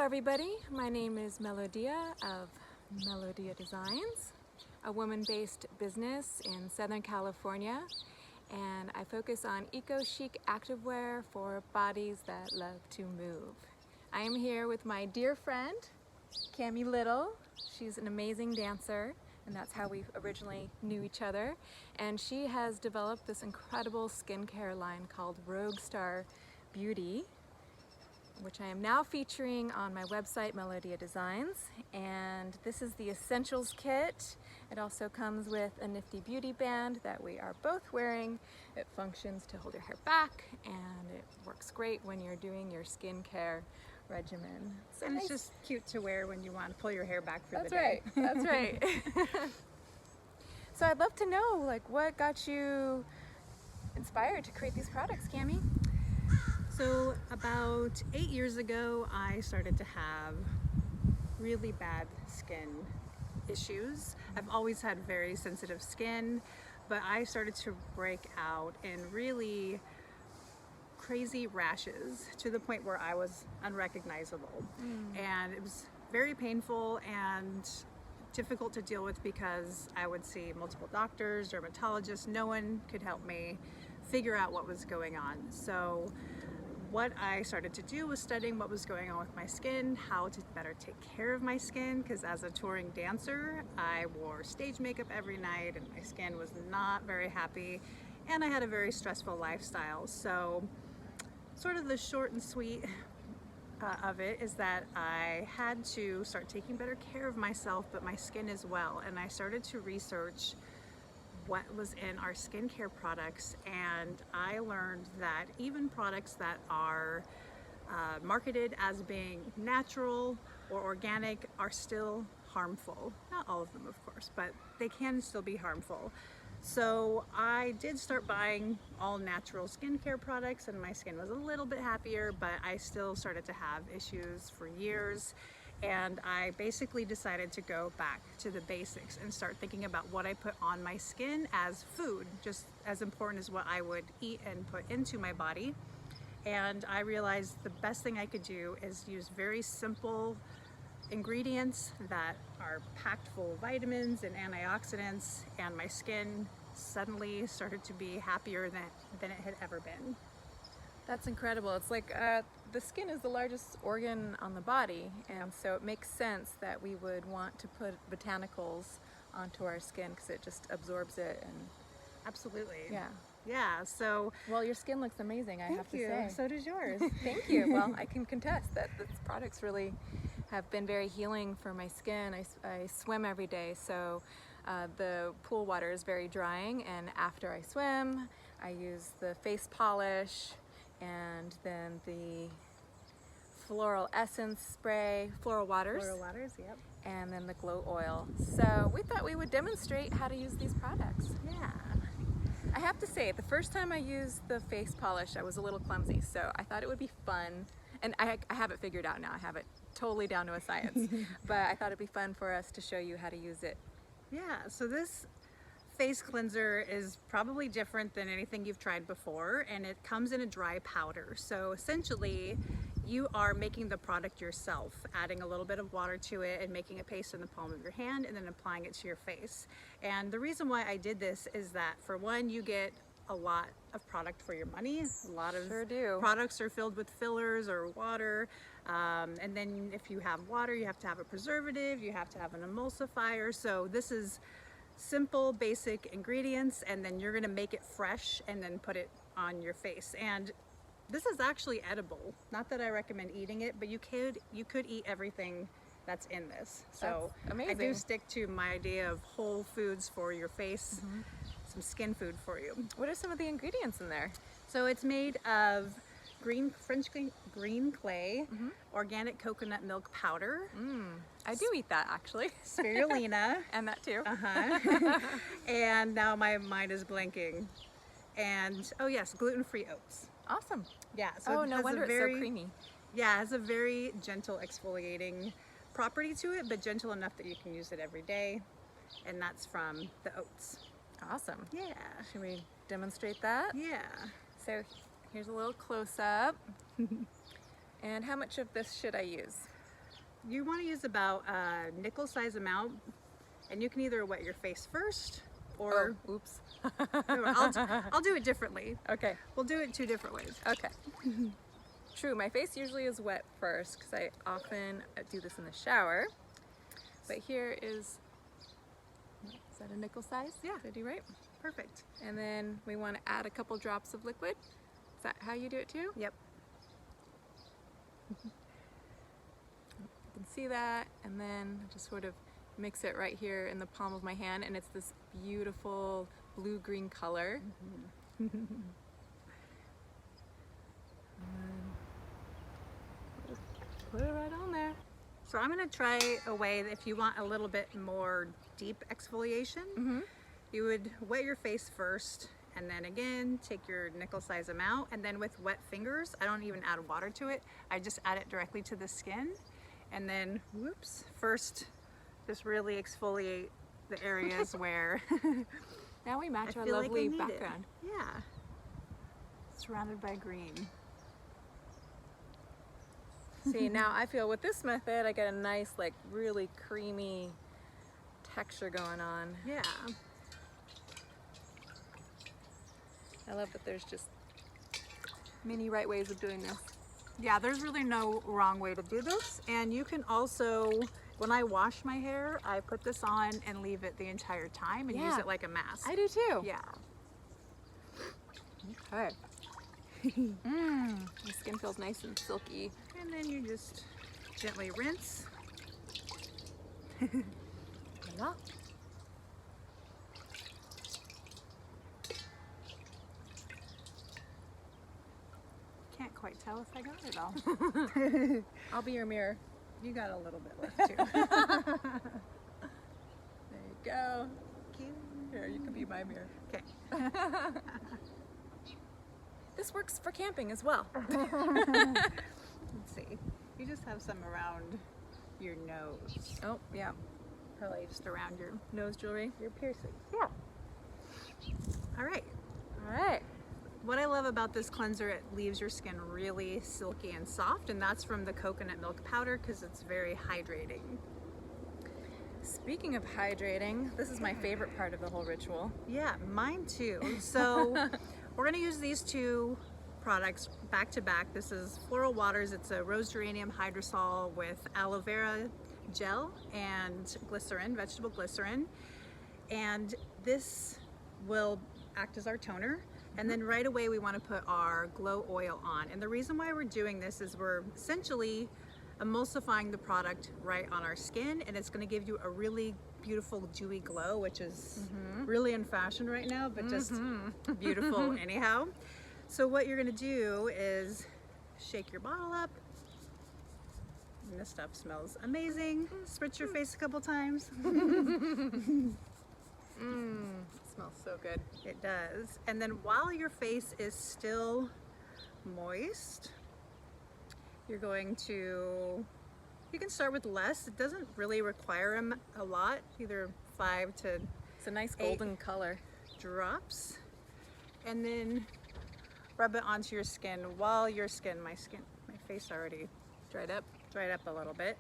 everybody, my name is Melodia of Melodia Designs, a woman-based business in Southern California, and I focus on eco-chic activewear for bodies that love to move. I am here with my dear friend, Kami Liddle. She's an amazing dancer, and that's how we originally knew each other, and she has developed this incredible skincare line called Rogue Star Beauty, which I am now featuring on my website, Melodia Designs. And this is the Essentials Kit. It also comes with a nifty beauty band that we are both wearing. It functions to hold your hair back, and it works great when you're doing your skincare regimen. So and it's just cute to wear when you want to pull your hair back for That's the day. right, that's right. So I'd love to know, like, what got you inspired to create these products, Kami? So about 8 years ago, I started to have really bad skin issues. I've always had very sensitive skin, but I started to break out in really crazy rashes to the point where I was unrecognizable. And it was very painful and difficult to deal with because I would see multiple doctors, dermatologists. No one could help me figure out what was going on. So what I started to do was studying what was going on with my skin, how to better take care of my skin, because as a touring dancer, I wore stage makeup every night and my skin was not very happy, and I had a very stressful lifestyle. So sort of the short and sweet of it is that I had to start taking better care of myself, but my skin as well, and I started to research what was in our skincare products, and I learned that even products that are marketed as being natural or organic are still harmful. Not all of them, of course, but they can still be harmful. So I did start buying all natural skincare products, and my skin was a little bit happier, but I still started to have issues for years. And I basically decided to go back to the basics and start thinking about what I put on my skin as food, just as important as what I would eat and put into my body. And I realized the best thing I could do is use very simple ingredients that are packed full of vitamins and antioxidants, and my skin suddenly started to be happier than it had ever been. That's incredible. It's like the skin is the largest organ on the body, and so it makes sense that we would want to put botanicals onto our skin because it just absorbs it. And absolutely. Yeah. So well, your skin looks amazing, I have to say. Thank you. So does yours. Thank you. Well, I can contest that these products really have been very healing for my skin. I swim every day, so the pool water is very drying, and after I swim, I use the face polish and then the floral essence spray, Floral Waters. Floral Waters, yep. And then the glow oil. So we thought we would demonstrate how to use these products. Yeah. I have to say, the first time I used the face polish, I was a little clumsy, so I thought it would be fun. And I have it figured out now. I have it totally down to a science. But I thought it'd be fun for us to show you how to use it. Yeah, so this face cleanser is probably different than anything you've tried before, and it comes in a dry powder. So essentially, you are making the product yourself, adding a little bit of water to it and making a paste in the palm of your hand and then applying it to your face. And the reason why I did this is that, for one, you get a lot of product for your money. A lot of products are filled with fillers or water. And then if you have water, you have to have a preservative, you have to have an emulsifier. So this is simple, basic ingredients, and then you're gonna make it fresh and then put it on your face. And this is actually edible. Not that I recommend eating it, but you could eat everything that's in this. So that's amazing. I do stick to my idea of whole foods for your face, some skin food for you. What are some of the ingredients in there? So it's made of French green clay, organic coconut milk powder. I do eat that, actually. Spirulina. And that too. And now my mind is blanking. And, oh yes, gluten-free oats. Awesome. Yeah. So no wonder it's so creamy. Yeah, it has a very gentle exfoliating property to it, but gentle enough that you can use it every day. And that's from the oats. Awesome. Yeah. Should we demonstrate that? Yeah. So here's a little close-up. And how much of this should I use? You want to use about a nickel size amount, and you can either wet your face first or oops. no, I'll do it differently. Okay. We'll do it 2 different ways. Okay. True, my face usually is wet first because I often do this in the shower. But here is that a nickel size? Yeah. Did I do right? Perfect. And then we want to add a couple drops of liquid. Is that how you do it too? Yep. You can see that, and then just sort of mix it right here in the palm of my hand, and it's this beautiful blue-green color. Just put it right on there. So I'm going to try a way that if you want a little bit more deep exfoliation, you would wet your face first, and then again take your nickel size amount, and then with wet fingers, I don't even add water to it, I just add it directly to the skin, and then whoops, first just really exfoliate the areas where Now we match I our feel like I lovely need it. background. Yeah, surrounded by green. See, now I feel with this method I get a nice, like, really creamy texture going on. Yeah. I love that there's just many right ways of doing this. Yeah, there's really no wrong way to do this. And you can also, when I wash my hair, I put this on and leave it the entire time and use Yeah. it like a mask. I do too. Yeah. Okay. The skin feels nice and silky. And then you just gently rinse. Voila. Can't quite tell if I got it all. I'll be your mirror. You got a little bit left too. There you go. Thank you. Here, you can be my mirror. Okay. This works for camping as well. Let's see. You just have some around your nose. Oh, yeah. Probably just around your Nose jewelry. piercing. Yeah. All right. All right. What I love about this cleanser, it leaves your skin really silky and soft, and that's from the coconut milk powder because it's very hydrating. Speaking of hydrating, this is my favorite part of the whole ritual. Yeah, mine too. So we're gonna use these 2 products back to back. This is Floral Waters. It's a rose geranium hydrosol with aloe vera gel and glycerin, vegetable glycerin. And this will act as our toner. And then right away we want to put our glow oil on. And the reason why we're doing this is we're essentially emulsifying the product right on our skin, and it's going to give you a really beautiful dewy glow, which is really in fashion right now, but just beautiful anyhow. So what you're going to do is shake your bottle up. And this stuff smells amazing. Spritz your face a couple times. It smells so good. It does. And then while your face is still moist, you're going to, you can start with less. It doesn't really require a lot, either 5 to It's a nice 8 golden color. drops. And then rub it onto your skin while your skin, my face already Dried up. dried up a little bit.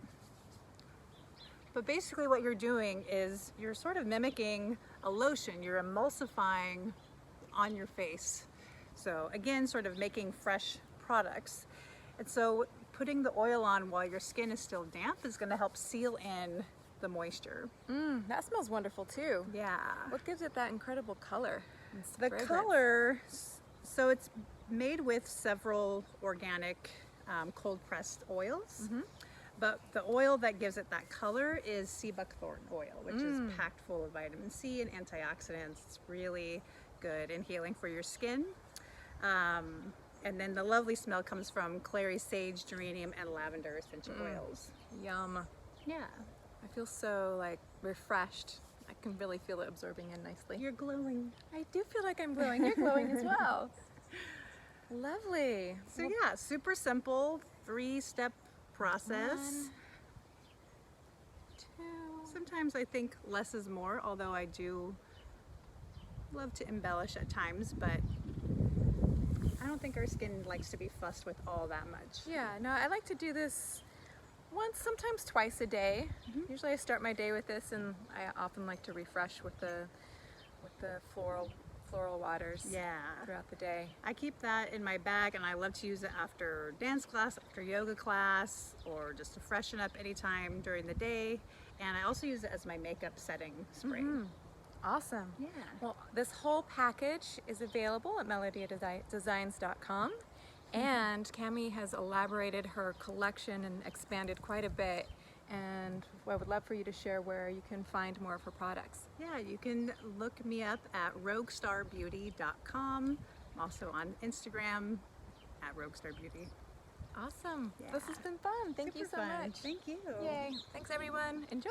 But basically what you're doing is you're sort of mimicking a lotion. You're emulsifying on your face. So again, sort of making fresh products. And so putting the oil on while your skin is still damp is going to help seal in the moisture. That smells wonderful too. Yeah. What gives it that incredible color? and The fragrance? color, so it's made with several organic cold pressed oils. But the oil that gives it that color is sea buckthorn oil, which is packed full of vitamin C and antioxidants. It's really good and healing for your skin. And then the lovely smell comes from clary sage, geranium, and lavender essential oils. Yum. Yeah, I feel so like refreshed. I can really feel it absorbing in nicely. you're glowing. I do feel like I'm glowing. You're glowing as well. Lovely. So yeah, super simple, 3-step process. 1, 2. Sometimes I think less is more, although I do love to embellish at times, but I don't think our skin likes to be fussed with all that much. Yeah, no, I like to do this once once, sometimes twice a day. Usually I start my day with this, and I often like to refresh with the floral waters Yeah. throughout the day. I keep that in my bag, and I love to use it after dance class, after yoga class, or just to freshen up anytime during the day. And I also use it as my makeup setting spray. Awesome. Yeah. Well, this whole package is available at melodiadesigns.com, and Kami has elaborated her collection and expanded quite a bit, and I would love for you to share where you can find more of her products. Yeah, you can look me up at roguestarbeauty.com. I'm also on Instagram at roguestarbeauty. Awesome. Yeah. This has been fun. Thank you Super so fun. much. Thank you. Yay. Thanks everyone. Enjoy.